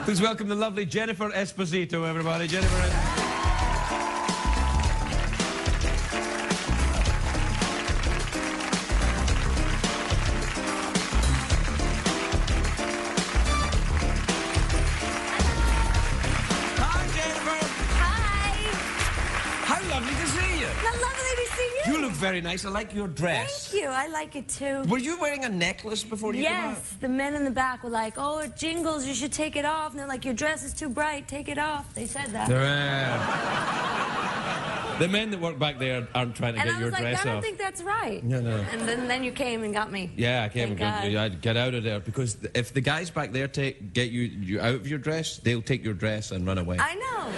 Please welcome the lovely Jennifer Esposito, everybody. Jennifer. You look very nice. I like your dress. Thank you. I like it too. Were you wearing a necklace before you came out? Yes. The men in the back were like, "Oh, it jingles. You should take it off." And they're like, "Your dress is too bright. Take it off." They said that. The men that work back there aren't trying to get your dress off. And I was like, I don't think that's right. No. And then you came and got me. Yeah, I came and got you. I'd get out of there, because if the guys back there get you out of your dress, they'll take your dress and run away. I know.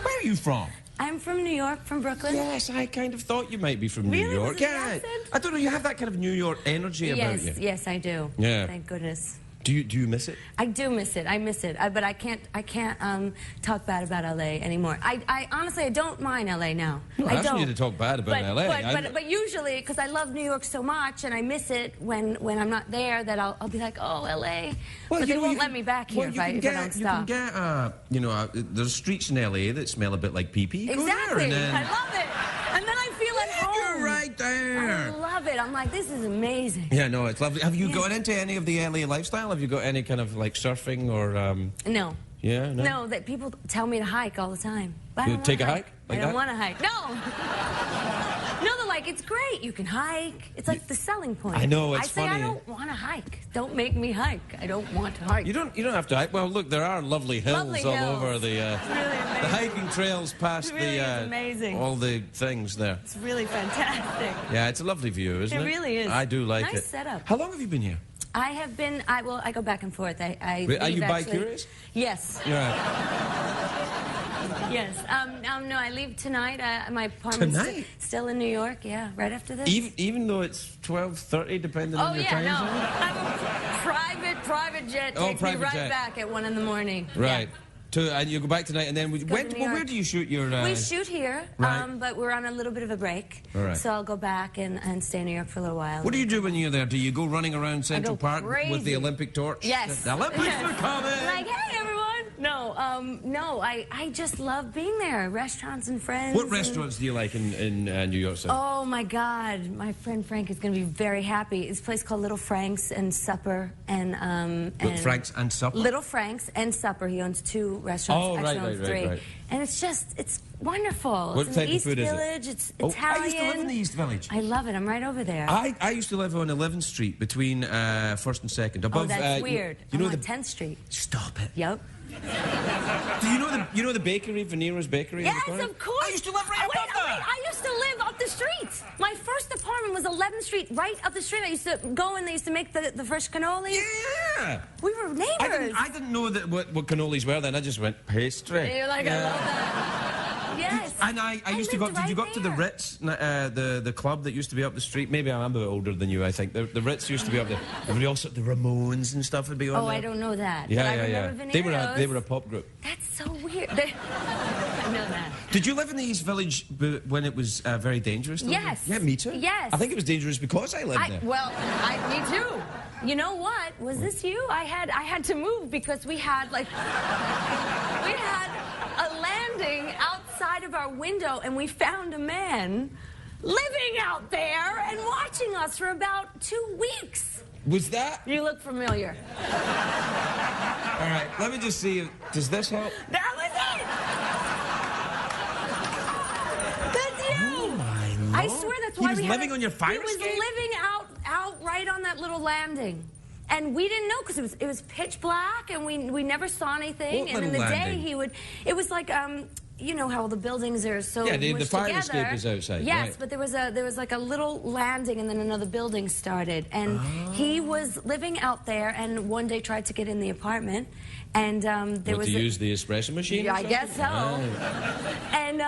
Where are you from? I'm from New York, from Brooklyn. Yes, I kind of thought you might be from New York. Was it the accent? I don't know, you have that kind of New York energy about you. Yes, I do. Yeah. Thank goodness. Do you miss it? I do miss it. I miss it. But I can't talk bad about LA anymore. I honestly, I don't mind LA now. No, I don't. You to talk bad about LA. But usually, because I love New York so much, and I miss it when I'm not there, that I'll be like, oh, LA. Well, but they won't let me back here if I don't stop. You can get, there's streets in LA that smell a bit like pee-pee. Exactly. I love it. And then I feel at home. You're right there. I love it. I'm like, this is amazing. Yeah, no, it's lovely. Have you got into any of the LA lifestyle? Have you got any kind of like surfing or? No. Yeah, no. No, that people tell me to hike all the time. But You take a hike? I don't want to hike. No. No, they're like, it's great. You can hike. It's like the selling point. I know, it's funny. I say, I don't want to hike. Don't make me hike. I don't want to hike. You don't have to hike. Well, look, there are lovely hills all over the the hiking trails past amazing. All the things there. It's really fantastic. Yeah, it's a lovely view, isn't it? It really is. I do like it. Nice setup. How long have you been here? I have been. I go back and forth. Are you bi-curious? Yes. Yeah. Yes. No, I leave tonight. My apartment's still in New York. Yeah, right after this. Even though it's 12:30, depending on your time zone? Oh, yeah, no. I'm a private jet takes me right back at 1 in the morning. Right. Yeah. And you go back tonight, and then where do you shoot your... We shoot here, but we're on a little bit of a break. Right. So I'll go back and stay in New York for a little while. What do you do when you're there? Do you go running around Central Park with the Olympic torch? Yes. The Olympics are coming! Like, hey, everyone! No, I just love being there. Restaurants and friends. What restaurants do you like in New York City? Oh, my God. My friend Frank is going to be very happy. It's a place called Little Frank's and Supper. Little Frank's and Supper? Little Frank's and Supper. He owns 2 restaurants. Oh, Actually, owns 3. Right. And it's wonderful. What it's type in the of food East is it? Village. It's Italian. I used to live in the East Village. I love it. I'm right over there. I used to live on 11th Street between 1st and 2nd. Above, that's weird. You know on 10th Street. Stop it. Yep. Do you know the bakery, Veneera's Bakery? Yes, of course. I used to live right above that. I used to live up the street. My first apartment was 11th Street, right up the street. I used to go and they used to make the fresh cannolis. Yeah. We were neighbors. I didn't know what cannolis were then. I just went pastry. You're like, I love that. Yes. And I used to go. Did you go up to the Ritz, the club that used to be up the street? Maybe I'm a bit older than you. I think the Ritz used to be up there. There were also the Ramones and stuff would be on there. I don't know that. Yeah, but I remember Veneera's. They were a pop group. That's so weird. I know that. Did you live in the East Village when it was very dangerous? Yes. Yeah, me too. Yes. I think it was dangerous because I lived there. Well, me too. You know what? Was this you? I had to move because we had a landing outside of our window, and we found a man living out there and watching us for about 2 weeks. Was that? You look familiar. All right, let me just see. Does this help? That was it. That's you. Oh my I swear that's why he was living on your fire escape? He was living out right on that little landing. And we didn't know because it was pitch black and we never saw anything. What and in the landing? day it was like you know how all the buildings are so the fire together. escape is outside. Yes, right. but there was like a little landing and then another building started. And he was living out there and one day tried to get in the apartment. And there was to use the espresso machine? Yeah, I guess so. Oh. And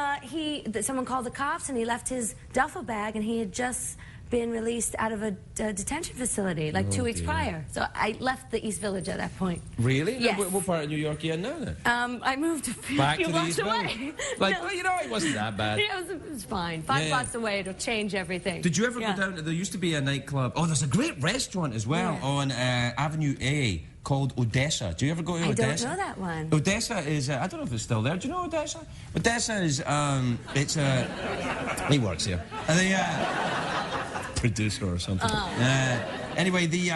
someone called the cops and he left his duffel bag and he had just been released out of a detention facility like 2 weeks prior. So I left the East Village at that point. Really? Yes. What part of New York are you in now then? I moved a few Back to the blocks East away. Village? Like, No. well, you know, it wasn't that bad. Yeah, it was fine. 5 blocks away, it'll change everything. Did you ever go down to, there used to be a nightclub, oh, there's a great restaurant as well on Avenue A called Odessa. Do you ever go to Odessa? I don't know that one. Odessa is, I don't know if it's still there. Do you know Odessa? Odessa is, it's he works here. Producer or something. Anyway, the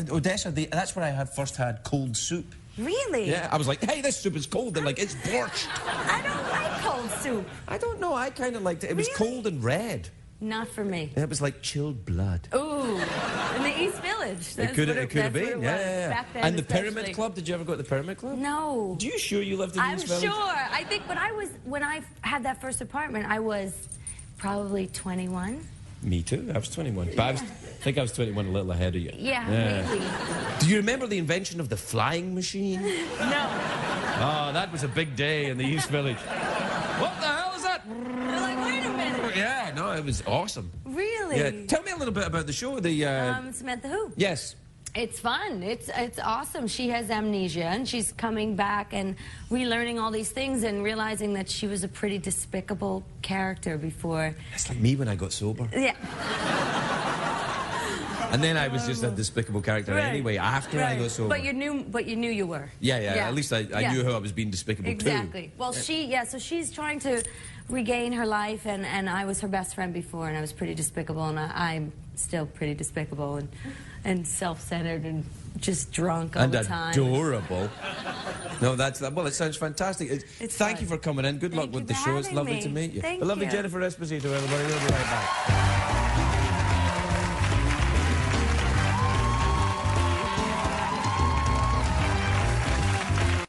Odessa, that's where I first had cold soup. Really? Yeah, I was like, hey, this soup is cold. They're like, it's borscht. I don't like cold soup. I don't know, I kind of liked it. It was cold and red. Not for me. It was like chilled blood. Ooh, in the East Village. It could have been, yeah. Back then, and the especially. Pyramid Club, did you ever go to the Pyramid Club? No. Do you sure you lived in the East Village? I'm sure. I think when I had that first apartment, I was probably 21. Me too, I was 21. But I think I was 21 a little ahead of you. Yeah, maybe. Do you remember the invention of the flying machine? No. Oh, that was a big day in the East Village. What the hell is that? You're like, wait a minute. Yeah, no, it was awesome. Really? Yeah, tell me a little bit about the show. Samantha who? Yes. It's fun. It's awesome. She has amnesia, and she's coming back and relearning all these things and realizing that she was a pretty despicable character before. It's like me when I got sober. Yeah. And then I was just a despicable character anyway after I got sober. But you knew you were. Yeah. At least I knew how I was being despicable too. Exactly. Well, so she's trying to regain her life, and I was her best friend before, and I was pretty despicable, and I'm still pretty despicable and self-centered and just drunk all the time. And adorable. No, well, it sounds fantastic. Thank you for coming in. Good luck with the show. It's lovely to meet you. Thank you. Lovely Jennifer Esposito, everybody. We'll be right back.